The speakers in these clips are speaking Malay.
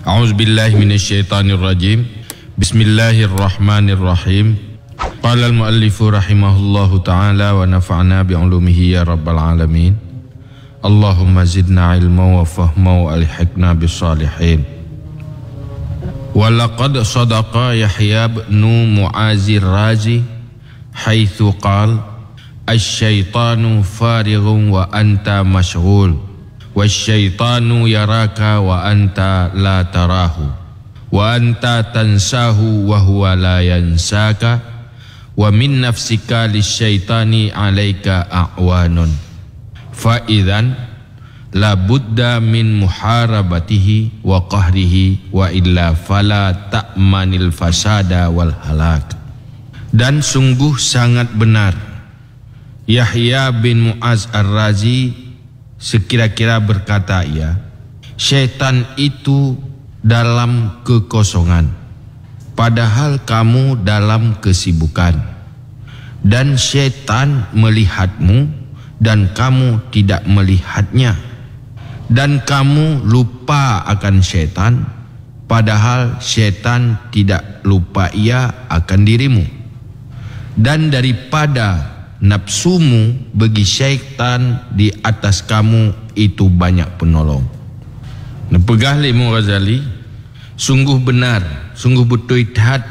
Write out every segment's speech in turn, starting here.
A'udzubillahi minasyaitonirrajim. Bismillahirrahmanirrahim. Qala al-muallifu rahimahullahu ta'ala wa nafa'na bi'ulumihi ya rabbal alamin. Allahumma zidna ilma wa fahma wa alhiqna bisalihin. Wa laqad sadaqa Yahya bin Mu'azir Razi haitsu qala asy-syaitanu farighun wa anta mashghul wasyaitanu yaraka wa anta la tarahu wa anta tansahu wa huwa la yansaka wa min nafsika lisyaitani alaika a'wanun fa idzan la budda min muharabatihi wa qahrihi wa illa fala ta'manil fasada wal halak. Dan sungguh sangat benar Yahya bin Mu'az Ar-Razi sekira-kira berkata ia, syaitan itu dalam kekosongan, padahal kamu dalam kesibukan, dan syaitan melihatmu dan kamu tidak melihatnya, dan kamu lupa akan syaitan, padahal syaitan tidak lupa ia akan dirimu. Dan daripada nafsumu bagi syaitan di atas kamu itu banyak penolong. Nepegah Imam Ghazali, sungguh benar, sungguh betul ithad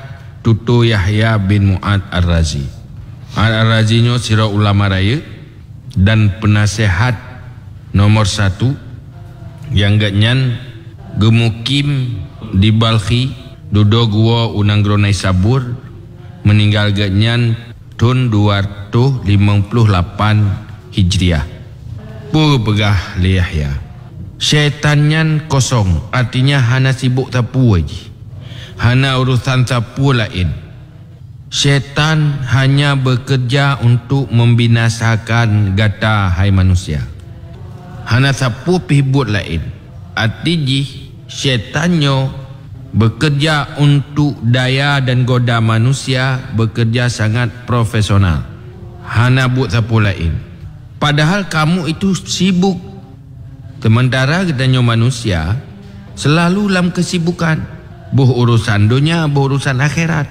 tutu Yahya bin Mu'ad Ar-Razi. Ar-Razi nyo sira ulama raya dan penasehat nomor 1 yang ganyan gemukim di Balkhi duduk gua unang gronai sabur, meninggal ganyan tahun 258 Hijriah. Pegah li Yahya, syaitannya kosong, artinya hana sibuk tapu aja, hana urusan tapu lain. Syaitan hanya bekerja untuk membinasakan gata hai manusia, hana sapu pihbut lain. Artinya syaitannya bekerja untuk daya dan goda manusia, bekerja sangat profesional, hana buat siapa lain. Padahal kamu itu sibuk, sementara katanya manusia selalu dalam kesibukan, buh urusan dunia, buh urusan akhirat.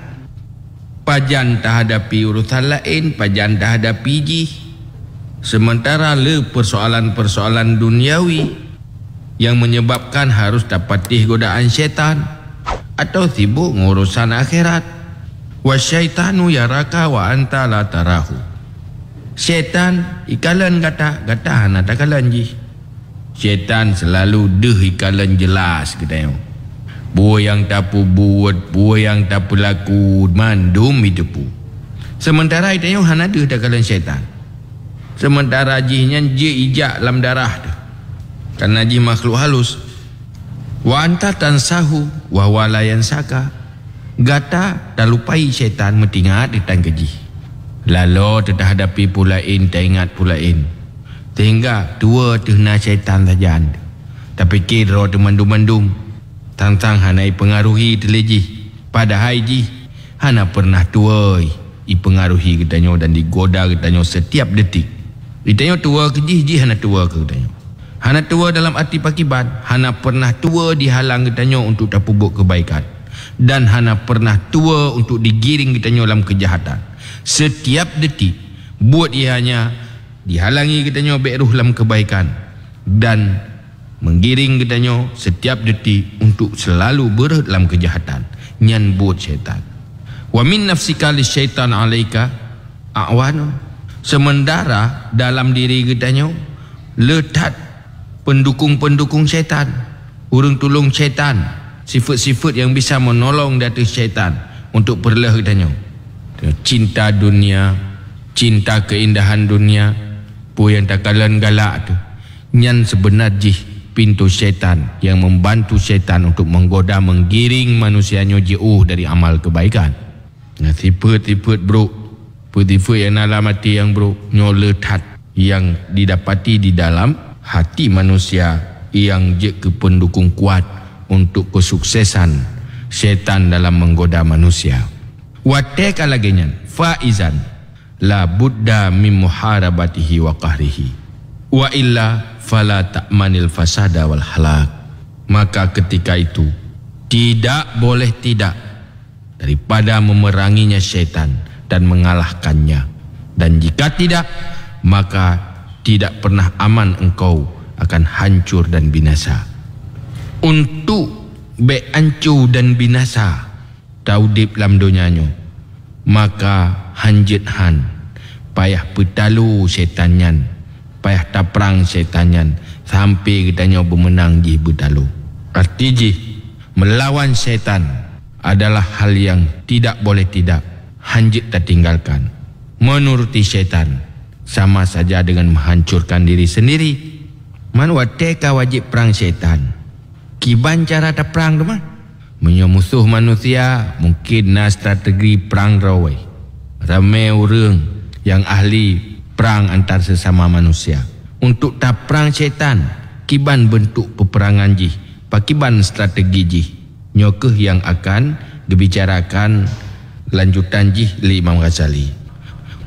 Pajan tak hadapi urusan lain, pajan tak hadapi jih. Sementara le persoalan-persoalan duniawi yang menyebabkan harus dapatih godaan syaitan, atau sibuk ngurusan akhirat. Wasyaitanu yaraka wa anta la tarahu. Syaitan ikalan gata hana takalan ji. Syaitan selalu deh ikalan jelas kita. Buah yang tapu buat, buah yang tapu laku, mandum hidupu. Sementara itu hana deh takalan syaitan. Sementara jihnya je ijak dalam darah tu. Karena jih makhluk halus. Wa anta tansahu wa walayan saka. Gata tak lupai syaitan metingat di tangkeji. Lalu tetap hadapi pulain, tak ingat pulain. Sehingga tua tuhna syaitan saja. Tapi kira mandum-mandum. Tantang hanai pengaruhi teleji. Padahal ji hana pernah tua pengaruhi katanya dan digoda katanya setiap detik. Katanya tua ke ji hana tua ke katanya. Hana tua dalam arti pakiban, hana pernah tua dihalang katanya untuk tak buat kebaikan, dan hana pernah tua untuk digiring katanya dalam kejahatan. Setiap detik buat ia hanya dihalangi katanya beruh dalam kebaikan, dan menggiring katanya setiap detik untuk selalu beruh dalam kejahatan. Nyan buat syaitan. Wa min nafsika lisyaitan alaika a'wan. Sementara dalam diri katanya letak pendukung-pendukung syaitan, urung tulung syaitan, sifat-sifat yang bisa menolong dari syaitan untuk perlah katanya. Cinta dunia, cinta keindahan dunia, pu yang takalan galak tu. Nyan sebenarnya pintu syaitan yang membantu syaitan untuk menggoda, menggiring manusianya jauh dari amal kebaikan. Nah, sifat-sifat bro, sifat yang dalam hati yang bro, nyoletat yang didapati di dalam hati manusia yang je ke pendukung kuat untuk kesuksesan syaitan dalam menggoda manusia. Wateka laginya faizan la budda min muharabatihi wa qahrihi wa illa fala ta'manil fasada wal halak. Maka ketika itu tidak boleh tidak daripada memeranginya syaitan dan mengalahkannya. Dan jika tidak, maka tidak pernah aman engkau akan hancur dan binasa. Untuk hancur dan binasa taudip lam dunianyo, maka hanjit han payah petalu syaitanyan, payah taprang syaitanyan sampai katanya bermenang ji betalu. Arti ji melawan syaitan adalah hal yang tidak boleh tidak hanjit tertinggalkan. Menuruti syaitan sama saja dengan menghancurkan diri sendiri. Man wateka wajib perang syaitan. Kiban cara tak perang tu mah. Menyo musuh manusia mungkin na strategi perang rawai. Ramai orang yang ahli perang antar sesama manusia. Untuk tak perang syaitan, kiban bentuk peperangan ji, pakiban strategi ji. Nyokeh yang akan dibicarakan lanjutan ji li Imam Ghazali.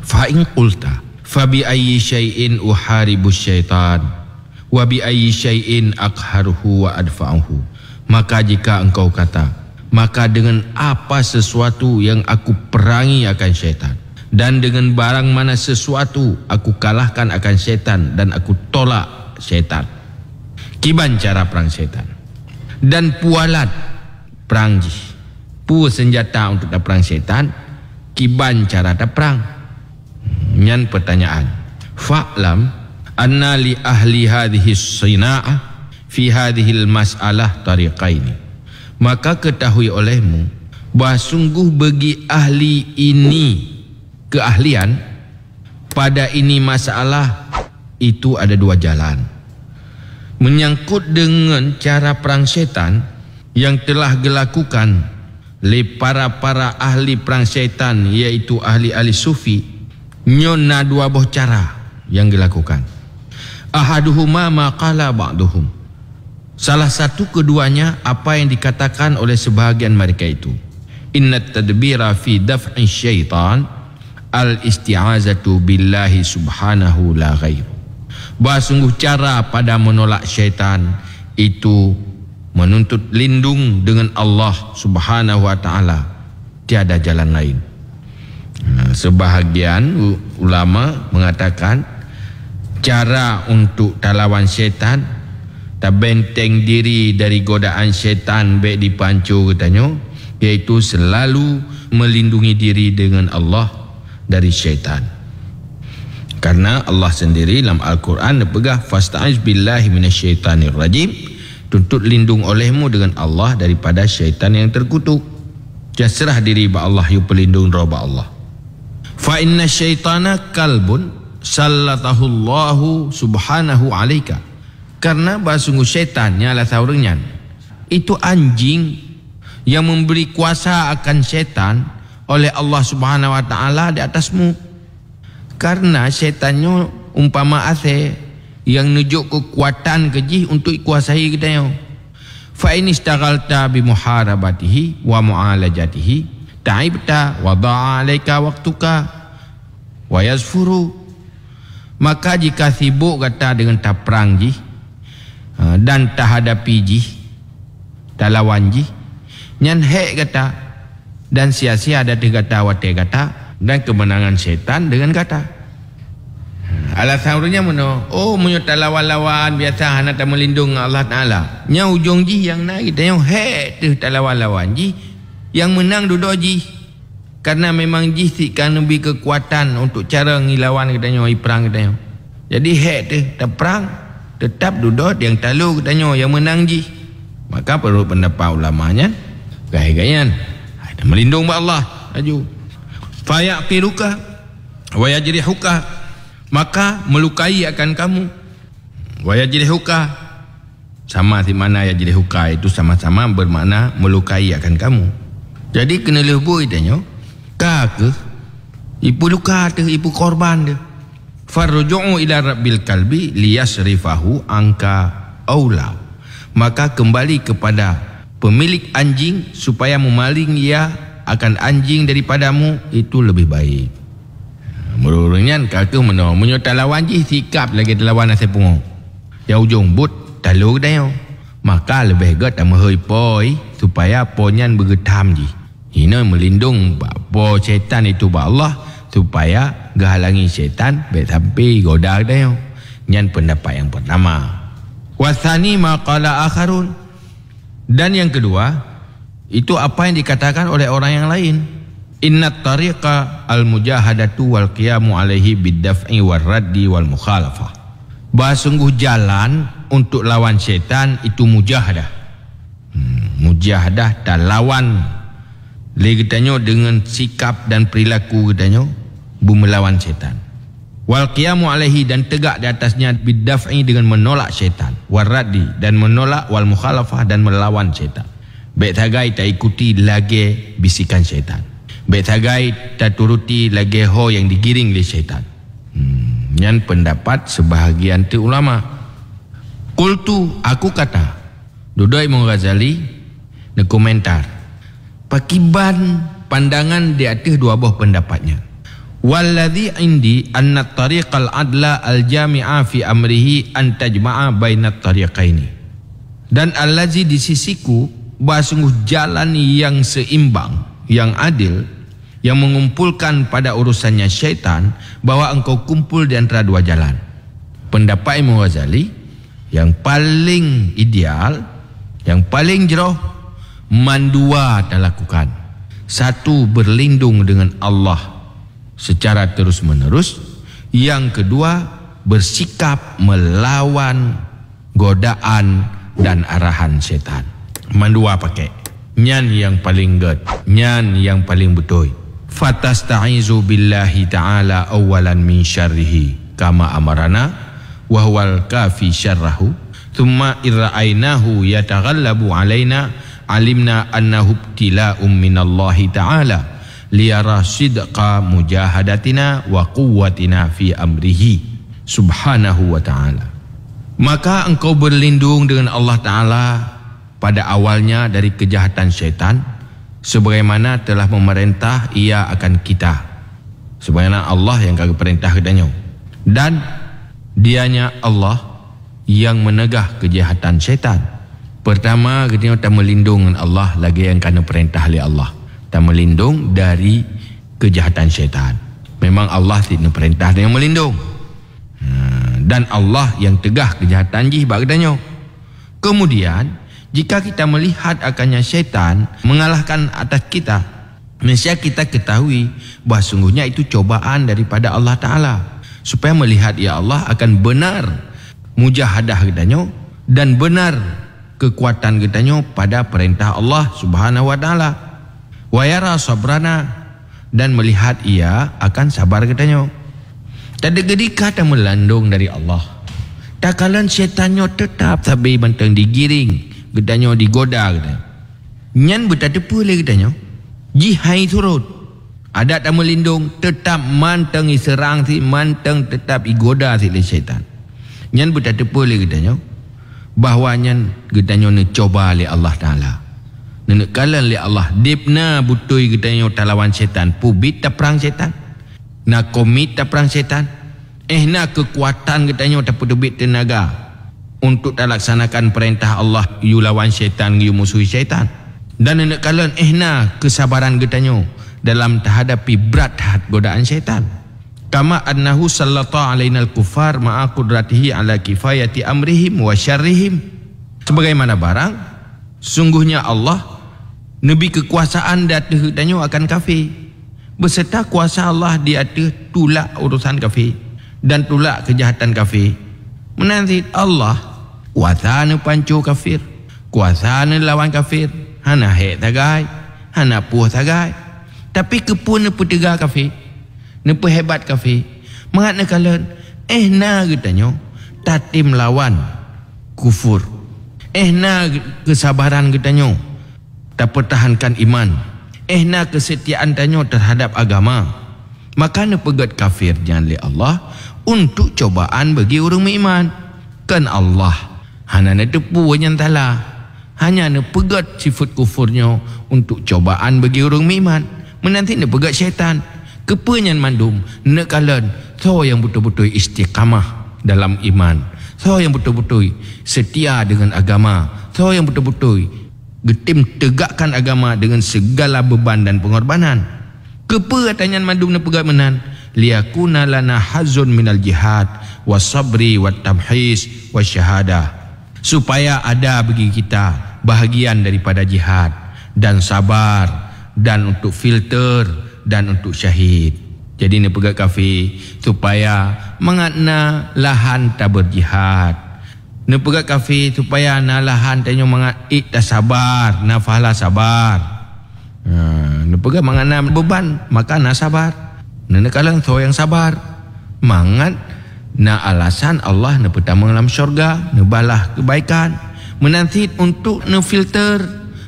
Fa in qulta fa bi ayyi syai'in uharibu syaitan wa bi ayyi syai'in aqharuhu wa adfa'uhu. Maka jika engkau kata, maka dengan apa sesuatu yang aku perangi akan syaitan, dan dengan barang mana sesuatu aku kalahkan akan syaitan dan aku tolak syaitan. Kiban cara perang syaitan. Dan pualat perang ji, pu senjata untuk tak perang syaitan, kiban cara tak perang. Nyan pertanyaan. Fa'lam anna li ahli hadhihi sina'ah fi hadhihi al-mas'alah tariqaini. Maka ketahui olehmu bahawa sungguh bagi ahli ini keahlian pada ini masalah itu ada dua jalan. Menyangkut dengan cara perang syaitan yang telah dilakukan oleh para ahli perang syaitan, iaitu ahli-ahli sufi, nyona dua buah cara yang dilakukan. Ahaduhuma ma qala ba'duhum. Salah satu keduanya apa yang dikatakan oleh sebahagian mereka itu. Inna tadbira fi daf'i syaitan al-isti'azatu billahi subhanahu la ghair. Bahawa sungguh cara pada menolak syaitan itu menuntut lindung dengan Allah subhanahu wa ta'ala, tiada jalan lain. Sebahagian ulama mengatakan cara untuk lawan syaitan, tak benteng diri dari godaan syaitan baik dipancu katanya, iaitu selalu melindungi diri dengan Allah dari syaitan. Karena Allah sendiri dalam Al-Quran berpegang fasta'iz billahi minasyaitanir rajim, tuntut lindung olehmu dengan Allah daripada syaitan yang terkutuk. Serah diri ba Allah, yu pelindung roba Allah. Fa inna syaitana kalbun sallatahu Allahu subhanahu alaika. Karena sungguh syaitan yang lah saurangnya itu anjing yang memberi kuasa akan syaitan oleh Allah subhanahu wa ta'ala di atasmu. Karena syaitannya umpama ase yang nujuk kekuatan keji untuk kuasai kita. Fa in istaghalta bi muharabatihi wa mu'alajatihi ta'ibta wa da'a alaika waqtuka wa yazfuru. Maka jika sibuk kata dengan tak perang ji dan tak hadapi ji, tak lawan ji, nyan hek kata dan sia-sia ada tiga kata wate kata, dan kemenangan syaitan dengan kata. Alasannya mana? Oh, munyo tak lawan-lawan biasa hana tak melindung Allah Taala. Nya ujung ji yang naik kita yang hek tu tak lawan-lawan ji, yang menang duduk ji. Karena memang ji sikan lebih kekuatan untuk cara ngilawan katanya perang katanya. Jadi hek tu tak perang, tetap duduk yang talu katanya yang menang ji. Maka perlu pendapat ulamanya gaya-gayan ada melindung ba Allah aju. Fa yaqiruka wa yajrihuka, maka melukai akan kamu. Wa yajrihuka sama di mana yajrihuka itu sama-sama bermakna melukai akan kamu. Jadi kena lebur itanya ka ke ipu luka tu, ipu korban tu. Farruju'u ila rabbil kalbi liyasrifahu angka aula. Maka kembali kepada pemilik anjing supaya memaling ia akan anjing daripadamu itu lebih baik. Merurungnya kakak menolak menyota lawan ji sikap lagi lawan nasi pungo. Yang ujung but talur dah. Maka lebih gat amahoi poi supaya ponyan bergetam ji. Ini melindung po syaitan itu ba Allah supaya gahalangi syaitan baik sampai goda dah. Nyan pendapat yang pertama. Wasani maqala akharun. Dan yang kedua, itu apa yang dikatakan oleh orang yang lain. Innat tariqa al-mujahadatu wal qiyamu alaihi bid-daf'i wal raddi wal mukhalafah. Bahawa sungguh jalan untuk lawan syaitan itu mujahadah. Mujahadah dan lawan. Lagi katanya dengan sikap dan perilaku katanya melawan syaitan. Wal qiyamu alaihi dan tegak di atasnya bid-daf'i dengan menolak syaitan. Wal raddi dan menolak wal mukhalafah dan melawan syaitan. Baik tagai tak ikuti lagi bisikan syaitan. Baik tagai tak turuti lagi ho yang digiring oleh syaitan. Yang pendapat sebahagian tu ulama. Qultu, aku kata, Dudai Imam Ghazali ne komentar. Pakiban pandangan di atas dua buah pendapatnya. Walladhi indi anna tariqal adla al-jami'a fi amrihi an tajma'a bainat tariqaini. Dan allazi di sisiku bahawa sungguh jalan yang seimbang, yang adil, yang mengumpulkan pada urusannya syaitan, bahawa engkau kumpul di antara dua jalan. Pendapat Imam Ghazali yang paling ideal, yang paling jauh, mandua tak lakukan. Satu, berlindung dengan Allah secara terus menerus. Yang kedua, bersikap melawan godaan dan arahan syaitan. Mandua pakai. Nyan yang paling ged, nyan yang paling betul. Fatasta'izu billahi ta'ala awalan min syarrihi kama amarana wa huwal kafi syarrahu thumma irra'ainahu yataghallabu alaina alimna annahu ibtila'um minallahi ta'ala liyara sidqa mujahadatina wa quwwatina fi amrihi subhanahu wa ta'ala. Maka engkau berlindung dengan Allah Ta'ala pada awalnya dari kejahatan syaitan, sebagaimana telah memerintah ia akan kita, sebagaimana Allah yang kagak perintah kedanyo, dan dianya Allah yang menegah kejahatan syaitan. Pertama, kita tak melindung dengan Allah lagi yang kena perintah oleh Allah, tak melindung dari kejahatan syaitan. Memang Allah tidak perintah yang melindung, dan Allah yang tegah kejahatan jih bagdanyo. Kemudian jika kita melihat akannya syaitan mengalahkan atas kita, mesti kita ketahui bahawa sungguhnya itu cobaan daripada Allah Ta'ala, supaya melihat ya Allah akan benar mujahadah kitanya dan benar kekuatan kitanya pada perintah Allah Subhanahu Wa Ta'ala. Wa yara sabrana, dan melihat ia akan sabar kitanya. Tak ada gedika tak melandung dari Allah. Tak kalan syaitannya tetap tapi bantang digiring, gedanya digoda gedanya. Nyan bertatepu le gedanya. Jihai turut. Ada tak melindung, tetap mantang serang si, mantang tetap igoda si le syaitan. Nyan bertatepu le gedanya. Bahawa nyan gedanya ne coba le Allah Ta'ala. Nenek kalan le Allah dipna butui gedanya talawan syaitan. Pubit tak perang syaitan. Nak komit tak perang syaitan. Nak kekuatan gedanya tak pedubit tenaga untuk tak laksanakan perintah Allah, you lawan syaitan, you musuhi syaitan. Dan nak kalan nak kesabaran gedanya dalam terhadapi berat godaan syaitan. Kama annahu sallata alaina al-kuffar ma'a qudratihi ala kifayati amrihim wa syarrihim. Sebagaimana barang sungguhnya Allah nebi kekuasaan di atas gedanya akan kafir, beserta kuasa Allah di atas tulak urusan kafir dan tulak kejahatan kafir. Menanti Allah kuasa ne pancu kafir, kuasa ne lawan kafir, hana hek tagai, hana puh tagai, tapi kepun ne petega kafir, ne hebat kafir. Mengat ne kalan na getanyo tatim lawan kufur, na kesabaran getanyo tak pertahankan iman, na kesetiaan tanyo terhadap agama. Maka ne pegat kafir jangan li Allah untuk cobaan bagi orang beriman. Kan Allah hanya ne tepu yang tala, hanya ne pegat sifat kufurnya untuk cobaan bagi orang beriman. Menanti ne pegat syaitan kepenyan mandum ne kalan so yang betul-betul istiqamah dalam iman, so yang betul-betul setia dengan agama, so yang betul-betul getim tegakkan agama dengan segala beban dan pengorbanan. Kepa katanya mandum na pegat menan liyakuna lana hazun minal jihad wasabri wattamhis wasyahadah, supaya ada bagi kita bahagian daripada jihad dan sabar dan untuk filter dan untuk syahid. Jadi ni pegat kafi supaya mengatna lahan tak berjihad. Ni pegat kafi supaya na lahan tanyo mangat tak sabar, na fahla sabar. Ni pegat mengatna beban maka na sabar. Na kalang so yang sabar. Mangat na alasan Allah na pertama dalam syurga, na balah kebaikan. Menanti untuk na filter.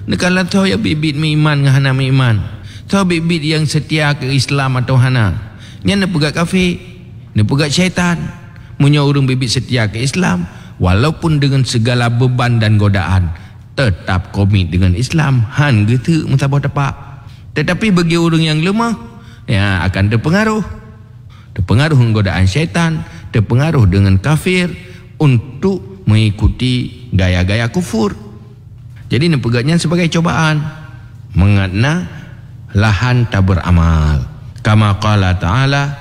Na kalang so ya bibit mi iman ngahana mi iman. So bibit yang setia ke Islam atau hana. Nya na pegat kafir, na pegat syaitan. Munyo urang bibit setia ke Islam walaupun dengan segala beban dan godaan tetap komit dengan Islam. Han gitu mutabah tepak. Tetapi bagi orang yang lemah ya akan terpengaruh. Terpengaruh dengan godaan syaitan, terpengaruh dengan kafir untuk mengikuti gaya-gaya kufur. Jadi na pegatnya sebagai cobaan. Mengatna lahan tak beramal. Kama qala ta'ala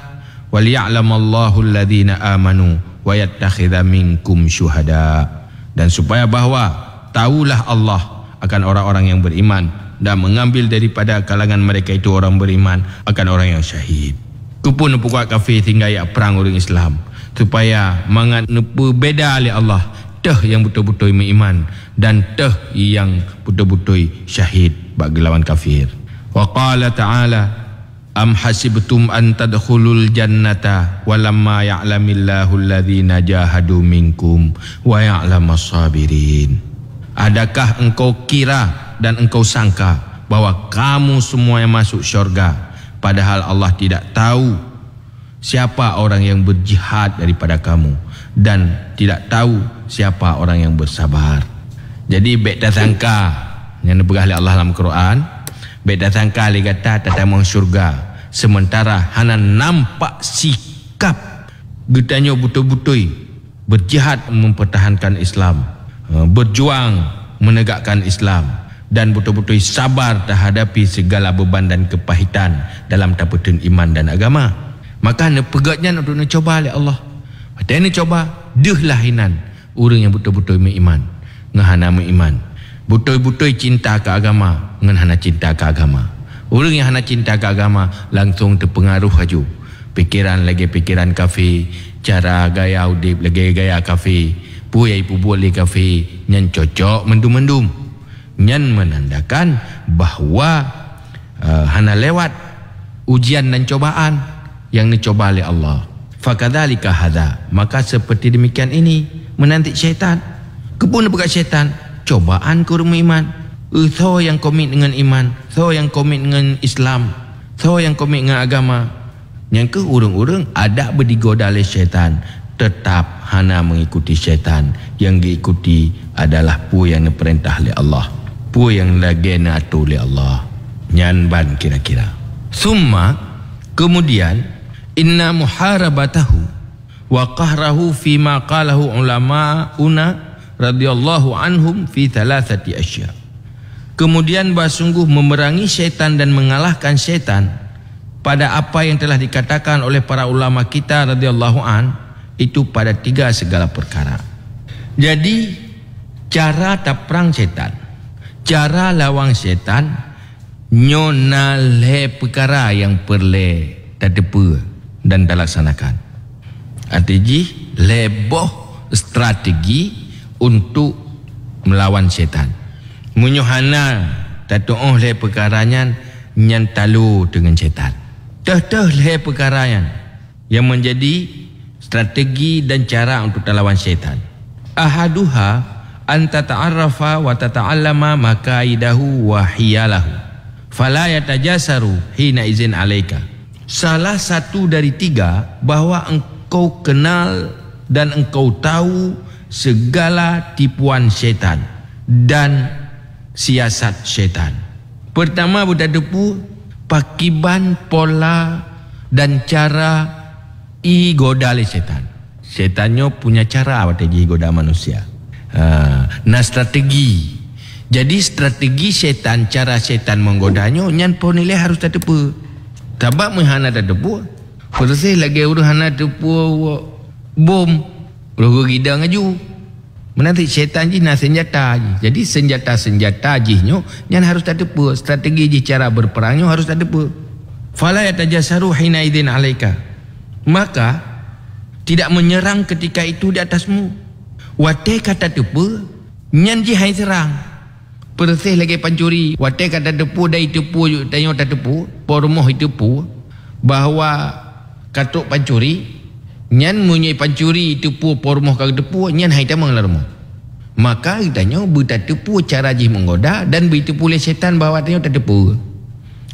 wal ya'lamallahu alladhina amanu wa yattakhidha minkum syuhada, dan supaya bahawa tahulah Allah akan orang-orang yang beriman dan mengambil daripada kalangan mereka itu orang beriman akan orang yang syahid. Kupun pukuat kafir tinggal ya perang orang Islam supaya mangat beda oleh Allah teh yang betul-betul beriman dan teh yang betul-betul syahid bagi lawan kafir. Wa qala ta'ala am hasibtum an tadkhulul jannata walamma ya'lamillahu alladhina jahadu minkum wa ya'lamas sabirin. Adakah engkau kira dan engkau sangka bahwa kamu semua yang masuk syurga padahal Allah tidak tahu siapa orang yang berjihad daripada kamu dan tidak tahu siapa orang yang bersabar. Jadi baik dah sangka yang diberah oleh Allah dalam Quran, baik dah sangka dia kata tak mau syurga sementara hana nampak sikap getanya betul-betul berjihad mempertahankan Islam, berjuang menegakkan Islam dan betul-betul sabar terhadapi segala beban dan kepahitan dalam taputan iman dan agama. Maka ne pegatnya untuk ne coba oleh Allah. Maka ne coba dehlah hinan orang yang betul-betul beriman, ngahana beriman, betul-betul cinta ke agama, ngahana cinta ke agama. Orang yang hana cinta ke agama langsung terpengaruh haju. Pikiran lagi pikiran kafir, cara gaya udip lagi gaya kafir, puyai pubul lagi kafir, nyan cocok mendum-mendum. Nyan menandakan bahawa hana lewat ujian dan cobaan yang dicoba oleh Allah. Fakadzalika hadza, maka seperti demikian ini menanti syaitan. Kepun dekat syaitan, cobaan ke orang iman. So yang komit dengan iman, so yang komit dengan Islam, so yang komit dengan agama. Yang ke urung-urung ada berdigoda oleh syaitan, tetap hana mengikuti syaitan. Yang diikuti adalah pu yang diperintah oleh Allah, pu yang lagi atur oleh Allah. Nyanban kira-kira. Summa kemudian inna muharabatahu wa qahrahu fima qalahu ulama'una radhiyallahu anhum fi thalathati asya. Kemudian bersungguh memerangi syaitan dan mengalahkan syaitan pada apa yang telah dikatakan oleh para ulama kita radhiyallahu an, itu pada 3 segala perkara. Jadi cara taprang syaitan, cara lawang syaitan, nyona le perkara yang perle tadepa dan dilaksanakan. Artinya leboh strategi untuk melawan syaitan. Munyuhana tatu'uh le perkaranya nyan talu dengan syaitan. Dah le perkaranya yang menjadi strategi dan cara untuk lawan syaitan. Ahaduha an tata'arrafa wa tata'allama makaidahu wa hiyalahu fala yatajasaru hina izin alaika. Salah satu dari 3 bahawa engkau kenal dan engkau tahu segala tipuan syaitan dan siasat syaitan. Pertama berdadepu pakiban pola dan cara goda oleh syaitan. Syaitannya punya cara wategi goda manusia. Nah strategi. Jadi strategi syaitan, cara syaitan menggodanya nyan pun nilai harus tak tepu. Tabak menghana tak tepu. Persis lagi urus hana tepu bom. Rogo gida ngaju. Menanti syaitan ji nak senjata ji. Jadi senjata jinyo nyan harus tak tepu. Strategi ji cara berperangnya harus tak tepu. Fala yatajasaru hina idzin alaika. Maka tidak menyerang ketika itu di atasmu. Wate kata tepu nyan ji hai serang. Persis lagi pancuri. Wate kata tepu dai tepu tanyo tak tepu, pormoh tepu bahawa katuk pancuri nyan munyai pancuri tepu pormoh ka tepu nyan hai tamang larmo. Maka tanyo buta tepu cara ji menggoda dan bi tepu oleh syaitan bahawa tanyo tak tepu.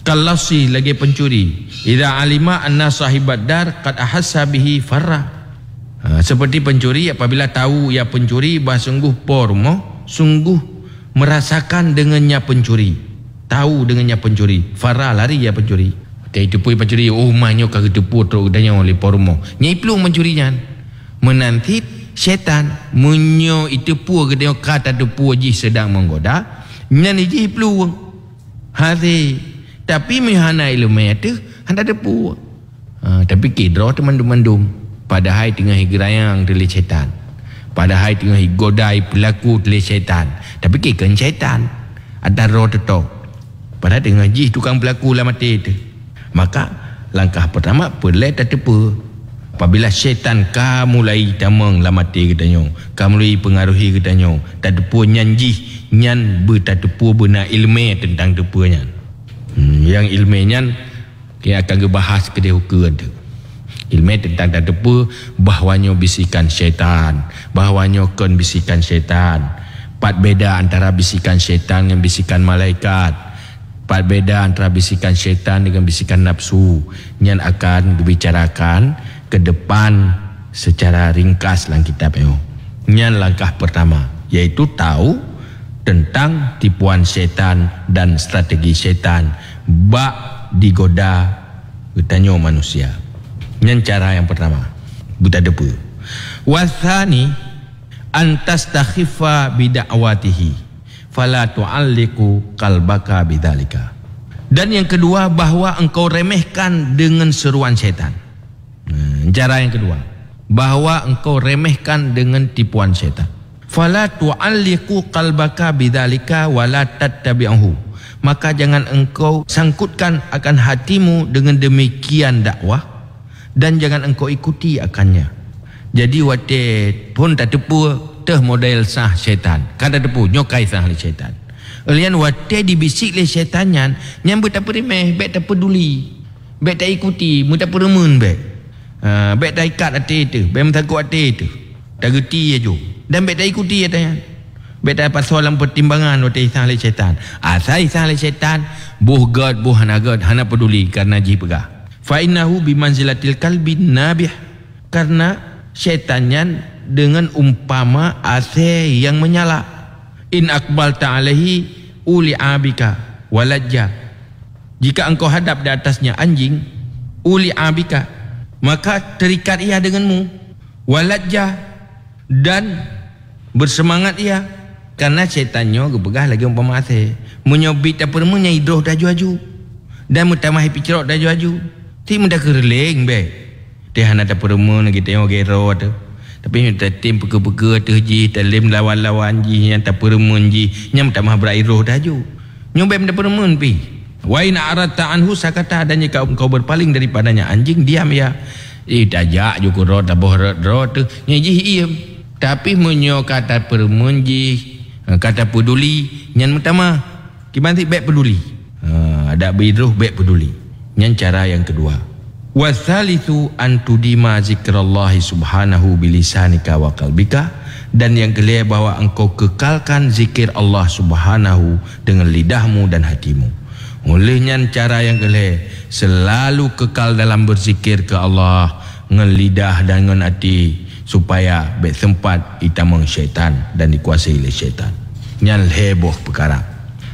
Kalau si lagi pencuri, idza alima anna sahibat dar qad ahassa bihi farra. Seperti pencuri apabila tahu ia pencuri bah sungguh pormo, sungguh merasakan dengannya pencuri, tahu dengannya pencuri, farra lari ia pencuri. Dia tepui pencuri, oh manyo ka tepu terus danya oleh pormo. Nyai pelung pencurinya. Menanti syaitan munyo itepu ke dia kata tepu ji sedang menggoda, nyan ji pelung. Hari tapi mihana ilmu itu hendak tepu. Tapi kidro teman-teman padahal tengah gerayang dari syaitan. Padahal tengah godai pelaku dari syaitan. Tapi kikan syaitan ada roh tetok. Padahal tengah ji tukang pelaku lah mati itu. Maka langkah pertama boleh tak tepu. Apabila syaitan ka mulai tamang lah mati katanya, ka mulai pengaruhi katanya, tak tepu nyan ji nyan tak tepu benar ilmu tentang tepunya. Yang ilmunya kita akan bahas ke dia hukum tu. Ilmu tentang tak tepu bahawanya bisikan syaitan, bahawanya kon bisikan syaitan. Pat beda antara bisikan syaitan dengan bisikan malaikat. Pat beda antara bisikan syaitan dengan bisikan nafsu. Yang akan dibicarakan ke depan secara ringkas dalam kitab itu. Yang langkah pertama yaitu tahu tentang tipuan syaitan dan strategi syaitan bak digoda bertanya manusia. Yang cara yang pertama buta depu. Wasani antas takhifa bida'watihi fala tu'alliqu qalbaka bidzalika. Dan yang kedua bahawa engkau remehkan dengan seruan syaitan. Cara yang kedua bahawa engkau remehkan dengan tipuan syaitan. Fala tu'alliqu qalbaka bidzalika wala tattabi'uhu. Maka jangan engkau sangkutkan akan hatimu dengan demikian dakwah dan jangan engkau ikuti akannya. Jadi wate pun tak tepu teh model sah syaitan. Kada tepu nyokai sah le syaitan. Elian wate dibisik le syaitannya nyam tak perimeh, bet tak peduli. Bet tak ikuti, mu tak peremun bet. Bet tak ikat hati itu, bet takut hati itu. Tak gerti aja. Dan bet tak ikuti katanya. Bet tak pasal dalam pertimbangan wate sah le syaitan. Asal sah le syaitan, buh god buh hanagad hana peduli karena ji pegah. Fa innahu bimanzilatil kalbin nabih. Karena syaitannya dengan umpama ase yang menyala. In akbalta alaihi uli abika walajja. Jika engkau hadap di atasnya anjing, uli abika, maka terikat ia denganmu, walajja, dan bersemangat ia. Karena syaitannya kepegah lagi umpama ase menyobit apa namanya hidroh dah aju dan mutamah picirok dah aju. Ti mudah kerling be. Dia hana ada perempuan lagi tengok gero tu. Tapi minta tim peka-peka tu ji, talim lawan-lawan ji yang tak perempuan ji, yang tak mah berairoh dah ju. Nyobem dah perempuan pi. Wa in aradta anhu sakata, dan jika engkau berpaling daripadanya anjing, diam ya. Dajak ju kurot dah boh tu. Nya ji iam. Tapi menyo kata perempuan ji, kata peduli, nyan pertama kibanti baik peduli. Ada bairoh baik peduli. Nyan cara yang kedua. Wasalithu antudima zikrallahi subhanahu bilisanika wa qalbika. Dan yang kelima bahawa engkau kekalkan zikir Allah subhanahu dengan lidahmu dan hatimu. Olehnya cara yang kelima selalu kekal dalam berzikir ke Allah dengan lidah dan dengan hati supaya baik sempat itamang syaitan dan dikuasai oleh syaitan. Yang heboh perkara.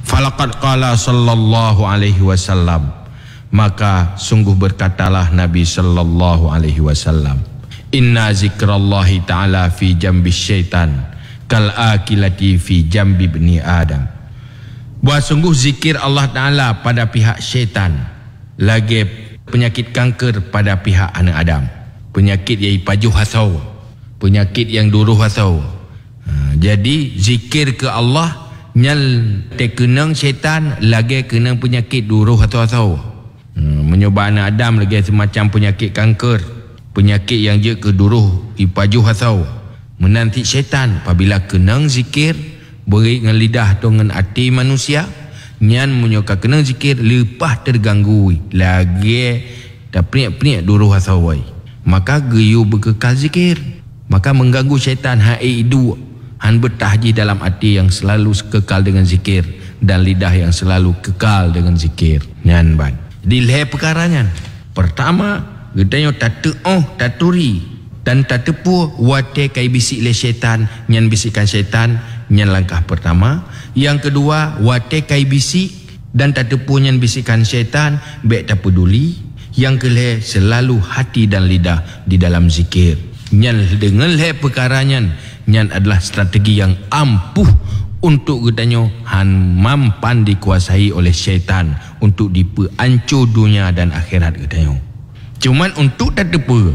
Falaqad qala sallallahu alaihi wasallam. Maka sungguh berkatalah Nabi sallallahu alaihi wasallam, Inna zikrallahi ta'ala fi jambi syaitan kal akilati fi jambi bani Adam. Buat sungguh zikir Allah Ta'ala pada pihak syaitan lagi penyakit kanker pada pihak anak Adam. Penyakit yang pajuh hasau, penyakit yang duruh hasau. Jadi zikir ke Allah nyal terkenang syaitan lagi kena penyakit duruh hasau. Menyebab anak Adam lagi semacam penyakit kanker, penyakit yang je ke duruh ipajuh hasau. Menanti syaitan apabila kenang zikir beri dengan lidah tu dengan hati manusia nyan menyuka kenang zikir lepas terganggu lagi dah penik-penik duruh hasawai, maka geyu berkekal zikir, maka mengganggu syaitan haidu han bertahji dalam hati yang selalu kekal dengan zikir dan lidah yang selalu kekal dengan zikir nyan ban dileh perkaranya. Pertama gedanya taturi dan tak tepu wate kai bisik le syaitan nyan bisikan syaitan nyan langkah pertama. Yang kedua wate kai bisik dan tak tepu nyan bisikan syaitan baik tak peduli. Yang kelih selalu hati dan lidah di dalam zikir nyan dengan le perkara nyan adalah strategi yang ampuh untuk gedanya han mampan dikuasai oleh syaitan untuk dipeancur dunia dan akhirat gedanya. Cuman untuk tak tepu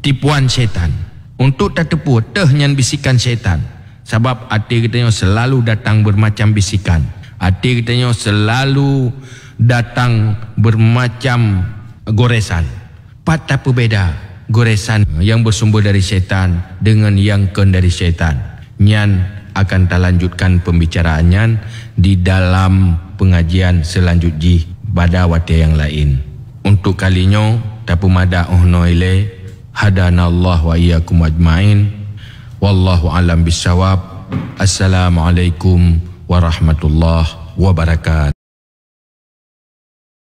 tipuan syaitan, untuk tak tepu teh nyan bisikan syaitan, sebab hati kita selalu datang bermacam bisikan, hati kita selalu datang bermacam goresan. Pat tak berbeza goresan yang bersumber dari syaitan dengan yang ken dari syaitan. Nyan akan tak lanjutkan pembicaraan nyan di dalam pengajian selanjutnya pada waktu yang lain. Untuk kalinya tak pemada noile hadanallah wa iyyakum ajmain. Wallahu alam bisawab. Assalamualaikum warahmatullahi wabarakatuh.